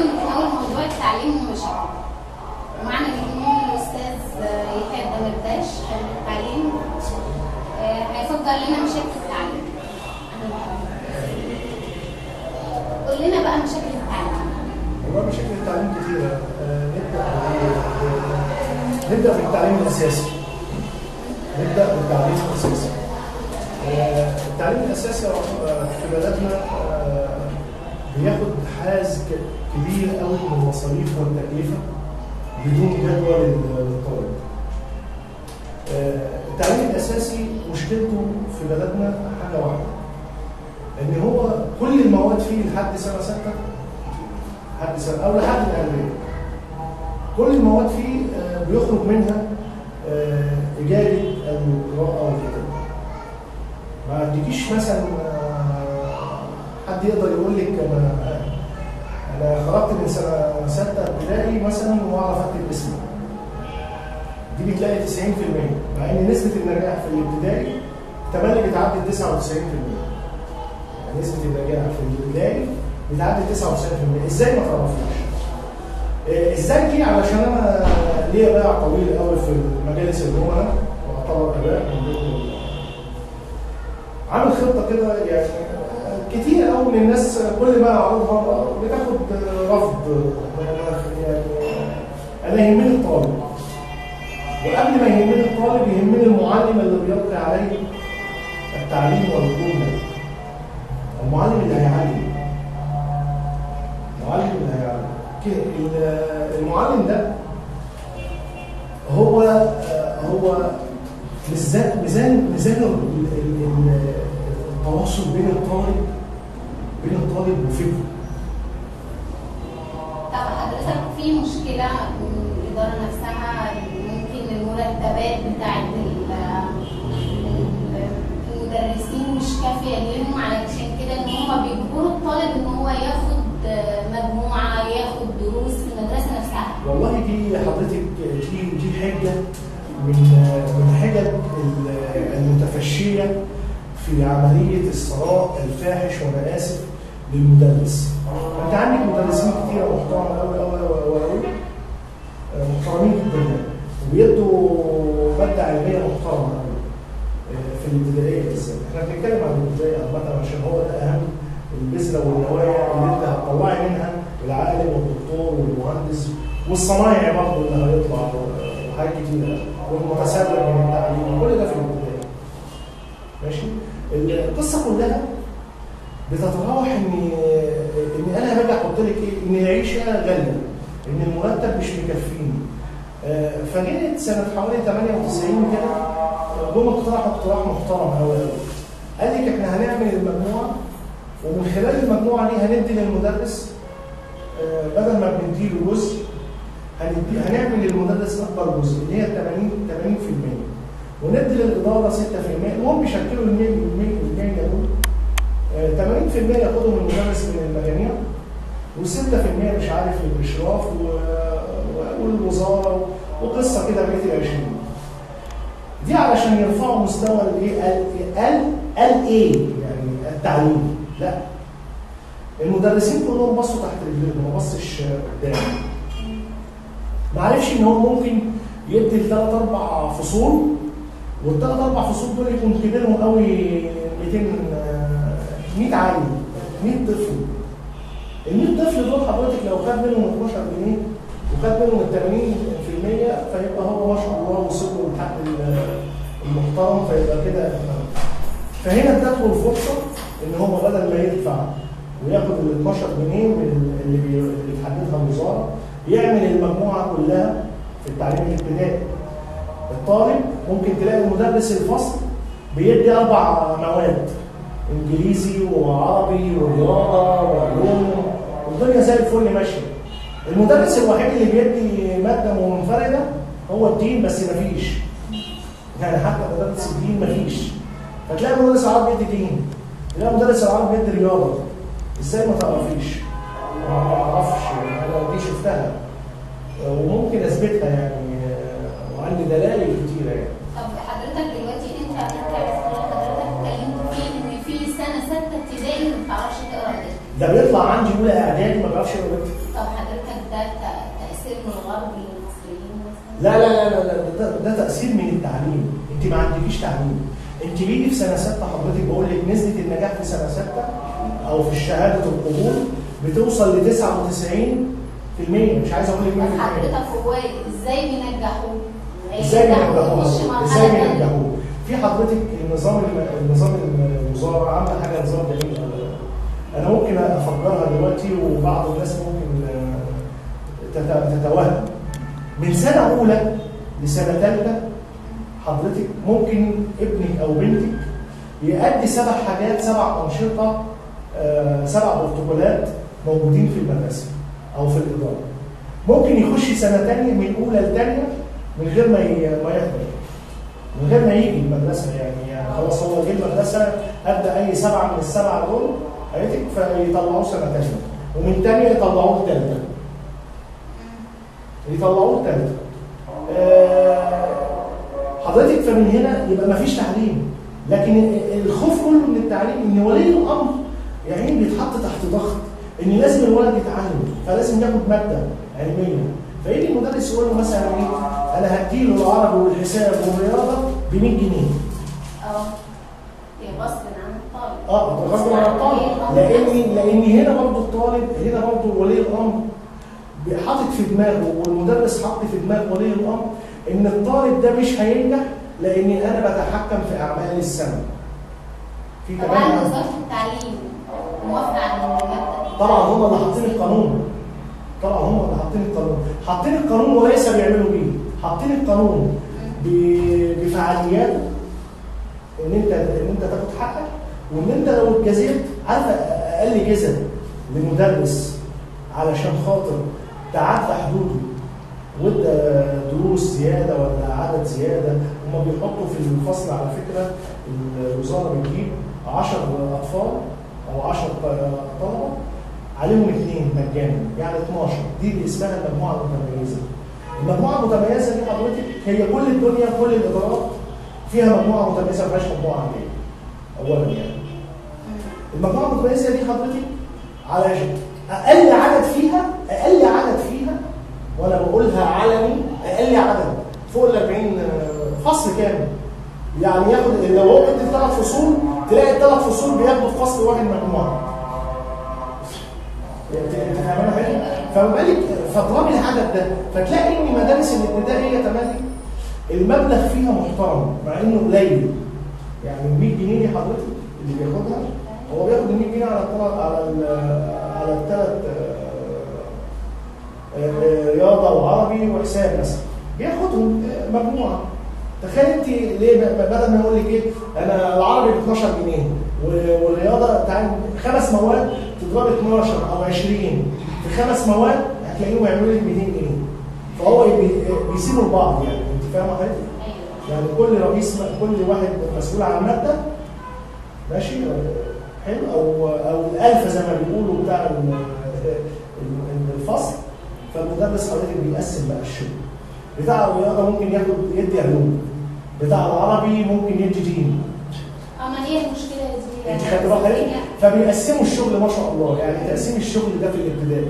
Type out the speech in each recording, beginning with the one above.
من اول موضوع التعليم ومشاكل، ومعنى ان الاستاذ يحيى الدمرداش التعليم هيفكر لنا مشاكل التعليم. قول لنا بقى مشاكل التعليم. والله مشاكل التعليم كتيرة. نبدأ بالتعليم الأساسي. التعليم الأساسي في بلدنا بياخد حاز كبير قوي من المصاريف والتكلفة بدون جدوى للطالب. التعليم الأساسي مشكلته في بلدنا حاجة واحدة، إن هو كل المواد فيه لحد سنة 6 أو لحد الأولية، كل المواد فيه بيخرج منها إجابة القراءة والكتابة. ما تجيش مثلا حد يقدر يقول لك أنا خرجت من سنة 6 ابتدائي مثلا وأعرف أكتب اسمي. دي بتلاقي 90%، مع إن نسبة النجاح في الابتدائي تملي بتعدي 99%. يعني نسبة النجاح في الابتدائي بتعدي 99%. إزاي ما تعرفوش؟ ازاي دي؟ علشان انا ليا باع طويل قوي في مجالس الامناء واعتبر اباء عامل خطه كده. يعني كتير قوي من الناس كل ما اعرضها بتاخد رفض. يعني انا يهمني الطالب، وقبل ما يهمني الطالب يهمني المعلم اللي بيلقي عليه التعليم والجمله. المعلم اللي هيعلم، المعلم ده هو ميزان التواصل بين الطالب وفكره. طب حضرتك في مشكله من الاداره نفسها، ممكن المرتبات بتاعت المدرسين مش كافيه ليهم، علشان كده ان هم بيجبروا الطالب ان هو ياخد مجموعه، ياخد دروس في المدرسه نفسها؟ والله دي حضرتك دي حجه من حجج المتفشيه في عمليه الثراء الفاحش، وانا اسف، للمدرس. انت عندك مدرسين كتيره محترمه قوي محترمين جدا، وبيدوا ماده علميه محترمه قوي في الابتدائيه بالذات. احنا بنتكلم عن الابتدائيه عامه عشان هو ده اهم البذره والنوايا اللي انت هتطلعي منها العالم والدكتور والمهندس والصنايعي برضه اللي هيطلع وحاجات كتيره، والمتسابق من التعليم، كل ده في البدايه. ماشي؟ القصه كلها بتتراوح ان انا باجي احط لك ايه؟ ان العيشه غاليه، ان المرتب مش مكفيني. فجيت سنه حوالي 98 كده جم اقترحوا اقتراح محترم قوي. قال لك احنا هنعمل المجموعه، ومن خلال المجموعه دي هندي للمدرس بدل ما بنديله جزء هنعمل للمدرس اكبر جزء اللي هي 80%، وندي للاداره 6%. المهم بيشكلوا ال 100% دول 80% ياخدهم المدرس من المجاميع، و6% مش عارف الاشراف والوزاره، وقصه كده بقيه ال 20. دي علشان يرفعوا مستوى الايه؟ قال ايه؟ يعني التعليم. لا، المدرسين كلهم بصوا تحت رجلهم، ما بصش قدام. ما عرفش ان هو ممكن يدي ل3 4 فصول، وال3 4 فصول دول يكون كبيرهم قوي 100 عيل، 100 طفل. ال 100 طفل دول حضرتك لو خد منهم 12 جنيه وخد منهم ال 80%، فيبقى هو ما شاء الله وصل له الحق المحترم، فيبقى كده. فهنا تدخل الفرصه ان هو بدل ما يدفع وياخد ال 12 جنيه من اللي بتحددها الوزاره، يعمل المجموعه كلها في التعليم الابتدائي. الطالب ممكن تلاقي مدرس الفصل بيدي 4 مواد، انجليزي وعربي ورياضه وعلوم، والدنيا زي الفل ماشيه. المدرس الوحيد اللي بيدي ماده منفرده هو الدين، بس مفيش. يعني حتى مدرس الدين مفيش. فتلاقي مدرس العربي بيدي دين، تلاقي مدرس العربي بيدي رياضه. ازاي ما تعرفيش؟ ما اعرفش، انا دي شفتها وممكن اثبتها يعني، وعندي دلائل كتيره يعني. طب حضرتك دلوقتي انت حضرتك اتكلمت فيه ان في سنه 6 ابتدائي ما بتعرفش تقرا وتكتب. ده بيطلع عندي اولى اعدادي ما بيعرفش يقرا ويكتب. طب حضرتك ده تأثير من الغرب للمصريين مثلا؟ ده تأثير من التعليم. انت ما عندكيش تعليم. انت بيجي في سنه 6 حضرتك بقول لك نسبه النجاح في سنه 6 او في شهاده القبول بتوصل ل 99%. مش عايز اقول لك 100%. بس حضرتك هو ازاي بينجحوه؟ ازاي بينجحوه؟ في حضرتك النظام الوزاره عامله حاجه نظام جميل. انا ممكن افكرها دلوقتي وبعض الناس ممكن تتوهم. من سنه اولى لسنه ثالثه حضرتك ممكن ابنك او بنتك يؤدي 7 حاجات، 7 انشطه، 7 بروتوكولات موجودين في المدرسه او في الاداره. ممكن يخش سنه ثانيه من اولى لثانيه من غير ما يحضر، من غير ما يجي المدرسه. يعني خلاص هو جه المدرسه ابدا اي 7 من ال7 دول حضرتك فيطلعوه سنه ثانيه، ومن ثانيه يطلعوه ثالثه. حضرتك فمن هنا يبقى ما فيش تعليم. لكن الخوف كله من التعليم ان ولي الامر يعني بيتحط تحت ضغط ان لازم الولد يتعلم، فلازم ياخد ماده علميه. فيجي المدرس يقول له مثلا ايه؟ انا هديله العربي والحساب والرياضه ب 100 جنيه. غصب عن الطالب. غصب عن الطالب. لان هنا برضه الطالب، هنا برضه ولي الامر حاطط في دماغه، والمدرس حاطط في دماغ ولي الامر ان الطالب ده مش هينجح لاني انا بتحكم في اعمال السنه. في طبعا وزاره التعليم موافقه على الماده. طبعا هم اللي حاطين القانون. حاطين القانون وليس بيعملوا بيه. حاطين القانون بفعاليات ان انت تاخد حقك، وان انت لو اتجازيت عارفه اقل جزء لمدرس علشان خاطر تعدى حدوده وادى دروس زياده ولا عدد زياده. هم بيحطوا في الفصل على فكره الوزاره بتجيب 10 اطفال او 10 طلبه عليهم 2 مجانا، يعني 12. دي اللي اسمها المجموعه المتميزه. المجموعه المتميزه دي حضرتك هي كل الدنيا، كل الادارات فيها مجموعه متميزه، ما فيهاش مجموعه عاديه. اولا يعني المجموعه المتميزه دي حضرتك على اقل عدد فيها وانا بقولها علني، اقل عدد فوق ال 40 فصل كامل. يعني ياخد لو هو بيدي 3 فصول تلاقي ال3 فصول بياخدوا في فصل واحد مجموعه. فاهمين حاجه؟ فما بالك فاضرب العدد ده، فتلاقي ان مدارس الابتدائيه تملي المبلغ فيها محترم مع انه قليل. يعني ال 100 جنيه دي حضرتك اللي بياخدها هو بياخد ال 100 جنيه على الثلاث رياضه وعربي وحساب مثلا، بياخدهم مجموعه. تخيل انت ليه بدل ما يقول لك ايه انا العربي ب 12 جنيه والرياضه تعالى 5 مواد تضرب 12 او 20 في 5 مواد هتلاقيهم يعملوا لك 200 جنيه. فهو بيسيبوا لبعض. يعني انت فاهمه حضرتك؟ يعني كل واحد مسؤول عن ماده ماشي حلو او الالف زي ما بيقولوا بتاع الفصل. فالمدرس حضرتك بيقسم بقى الشغل. بتاع الرياضه ممكن يدي علوم، بتاع العربي ممكن يدي دين. ما هي المشكله دي انت خدت بالك؟ فبيقسموا الشغل ما شاء الله. يعني تقسيم الشغل ده في الابتدائي.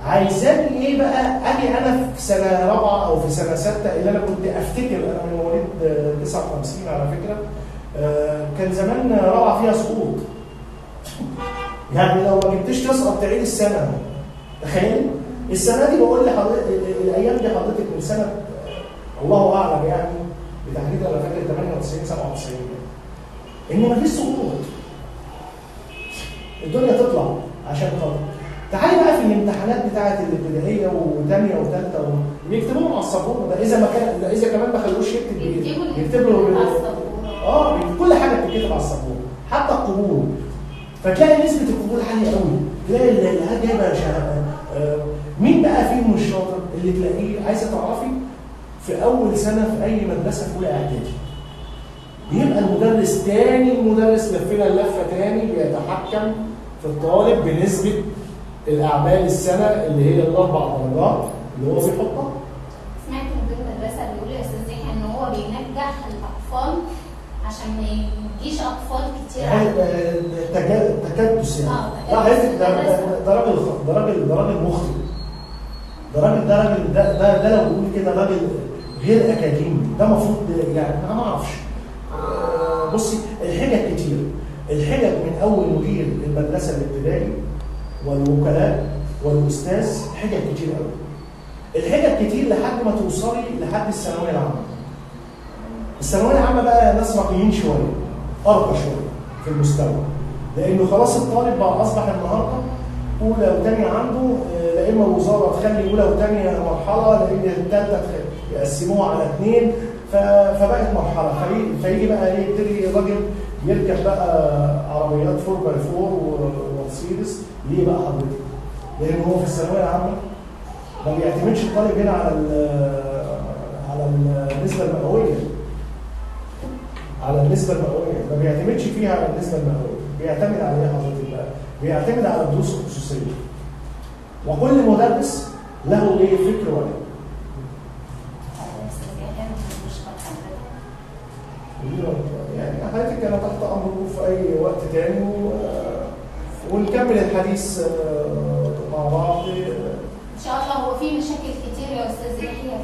عايزاني ايه بقى؟ اجي انا في سنه 4 او في سنه 6 اللي انا كنت افتكر انا من مواليد 59 على فكره. كان زمان 4 فيها سقوط. يعني لو ما جبتش تسقط تعيد السنه. تخيل السنه دي بقول لحضرتك الايام دي حضرتك من سنه الله اعلم يعني بتحديد انا فاكر 98 97 ان مفيش سقوط. الدنيا تطلع عشان خاطر. تعالي بقى في الامتحانات بتاعه الابتدائيه وثانيه وثالثه بيكتبوهم على السبوره. ده اذا كمان ما خلوش يكتب له كل حاجه بتتكتب على السبوره حتى القبول. فتلاقي نسبه القبول عاليه قوي. تلاقي العيال جايبه مين بقى فيهم الشاطر اللي تلاقيه عايزه تعرفي في اول سنه في اي مدرسه في اولى اعدادي بيبقى المدرس لفينا اللفه تاني بيتحكم في الطالب بنسبه الاعمال السنه اللي هي ال4 درجات اللي هو بيحطها. سمعت مدير المدرسه بيقول يا استاذ زكي ان هو بينجح الاطفال عشان ما يجيش اطفال كتير يعني تكدس يعني. لا حضرتك ده راجل مخطئ. ده لو بقول كده راجل غير اكاديمي، ده المفروض يعني انا ما اعرفش. بصي الحجج كتير، الحجج من اول مدير المدرسه الابتدائي والوكلاء والاستاذ، حجج كتير قوي. الحجج كتير لحد ما توصلي لحد الثانويه العامه. الثانويه العامه بقى ناس راقيين شويه، ارقى شويه في المستوى، لانه خلاص الطالب بقى اصبح النهارده اولى وثانيه عنده، لا اما وزاره تخلي اولى وثانيه مرحله، لا اما الثالثه يقسموها على اثنين، فبقت مرحله. فيجي بقى يبتدي الراجل يركب بقى عربيات 4x4 ومرسيدس. ليه بقى حضرتك؟ لان هو في الثانويه العامه ما بيعتمدش الطالب هنا على النسبه المئويه. على النسبه المئويه ما بيعتمدش فيها على النسبه المئويه، بيعتمد على ايه حضرتك بقى؟ بيعتمد على الدروس الخصوصيه. وكل مدرس له ايه فكر ولا يعني. حضرتك انا تحت امركم في اي وقت تاني ونكمل الحديث مع بعض ان شاء الله. هو في مشاكل كتير يا استاذ يحيى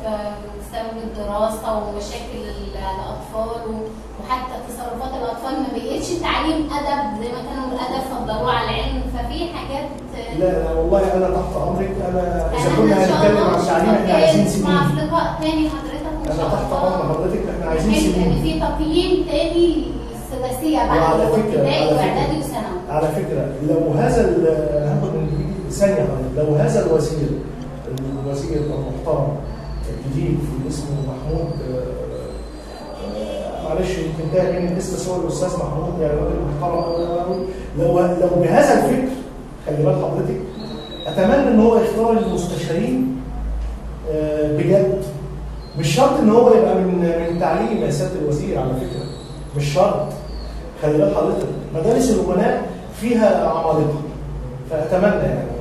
بسبب الدراسه ومشاكل الاطفال، وحتى تصرفات الاطفال ما بقتش تعليم ادب زي ما كانوا الادب فضلوه على العلم، ففي حاجات. لا والله انا تحت امرك. انا اذا كنا هنتكلم عن التعليم احنا عايزين سنين. مع لقاء تاني حضرتك ان شاء الله. انا تحت امر حضرتك، احنا عايزين سنين. في تقييم تاني الثلاثيه بعد ابتدائي واعدادي وثانوي. على فكره لو هذا هاخد من ثانيه حضرتك، لو هذا الوزير المحترم الجديد اللي اسمه محمود، معلش يمكن ده بين الاسم، بس هو الاستاذ محمود يعني راجل محترم قوي. لو بهذا الفكر، خلي بال حضرتك، اتمنى ان هو يختار المستشارين بجد. مش شرط ان هو يبقى من تعليم يا سياده الوزير، على فكره مش شرط. خلي بال حضرتك مدارس الامناء فيها عمالقه، فاتمنى يعني